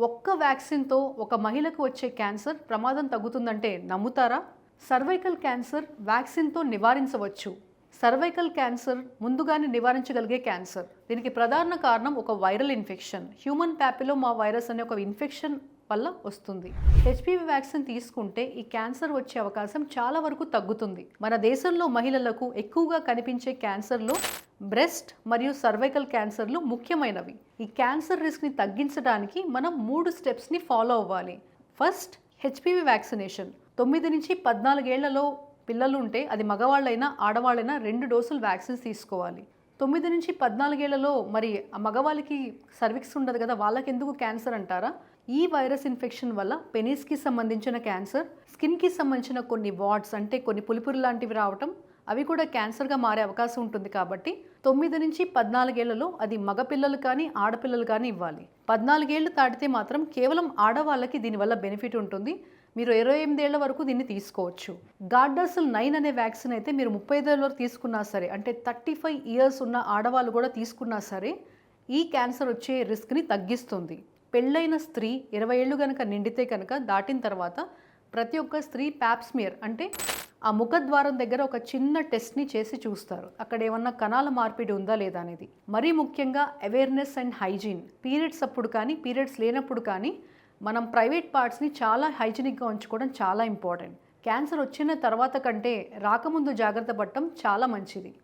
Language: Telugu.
ఒక్క వ్యాక్సిన్‌తో ఒక మహిళకు వచ్చే క్యాన్సర్ ప్రమాదం తగ్గుతుందంటే నమ్ముతారా? సర్వైకల్ క్యాన్సర్ వ్యాక్సిన్‌తో నివారించవచ్చు. సర్వైకల్ క్యాన్సర్ ముందుగానే నివారించగలిగే క్యాన్సర్. దీనికి ప్రధాన కారణం ఒక viral infection. Human papilloma virus అనే ఒక ఇన్ఫెక్షన్ వల్ల వస్తుంది. హెచ్‌పివి వ్యాక్సిన్ తీసుకుంటే ఈ క్యాన్సర్ వచ్చే అవకాశం చాలా వరకు తగ్గుతుంది. మన దేశంలో మహిళలకు ఎక్కువగా కనిపించే క్యాన్సర్‌లో బ్రెస్ట్ మరియు సర్వైకల్ క్యాన్సర్లు ముఖ్యమైనవి. ఈ క్యాన్సర్ రిస్క్ని తగ్గించడానికి మనం 3 స్టెప్స్ని ఫాలో అవ్వాలి. First, HPV vaccination. 9 నుంచి 14 ఏళ్లలో పిల్లలు ఉంటే అది మగవాళ్ళైనా ఆడవాళ్ళైనా 2 డోసులు వ్యాక్సిన్స్ తీసుకోవాలి. 9 నుంచి 14 ఏళ్లలో మరి మగవాళ్ళకి సర్విక్స్ ఉండదు కదా, వాళ్ళకి ఎందుకు క్యాన్సర్ అంటారా? ఈ వైరస్ ఇన్ఫెక్షన్ వల్ల పెనిస్కి సంబంధించిన క్యాన్సర్, స్కిన్కి సంబంధించిన కొన్ని వార్డ్స్ అంటే కొన్ని పులిపురు లాంటివి రావటం, అవి కూడా క్యాన్సర్గా మారే అవకాశం ఉంటుంది. కాబట్టి 9 నుంచి 14 ఏళ్లలో అది మగపిల్లలు కానీ ఆడపిల్లలు కానీ ఇవ్వాలి. 14 ఏళ్ళు దాటితే మాత్రం కేవలం ఆడవాళ్ళకి దీనివల్ల బెనిఫిట్ ఉంటుంది. మీరు 28 ఏళ్ల వరకు దీన్ని తీసుకోవచ్చు. గార్డాసిల్ 9 అనే వ్యాక్సిన్ అయితే మీరు 35 ఏళ్ళ వరకు తీసుకున్నా సరే, అంటే 35 ఇయర్స్ ఉన్న ఆడవాళ్ళు కూడా తీసుకున్నా సరే ఈ క్యాన్సర్ వచ్చే రిస్క్ని తగ్గిస్తుంది. పెళ్ళైన స్త్రీ 20 ఏళ్ళు కనుక నిండితే కనుక దాటిన తర్వాత ప్రతి ఒక్క స్త్రీ ప్యాప్స్మియర్ అంటే ఆ ముఖద్వారం దగ్గర ఒక చిన్న టెస్ట్ని చేసి చూస్తారు, అక్కడ ఏమన్నా కణాల మార్పిడి ఉందా లేదా అనేది. మరీ ముఖ్యంగా అవేర్నెస్ అండ్ హైజీన్. పీరియడ్స్ అప్పుడు కానీ పీరియడ్స్ లేనప్పుడు కానీ మనం ప్రైవేట్ పార్ట్స్ని చాలా హైజీనిక్గా ఉంచుకోవడం చాలా ఇంపార్టెంట్. క్యాన్సర్ వచ్చిన తర్వాత కంటే రాకముందు జాగ్రత్త పడటం చాలా మంచిది.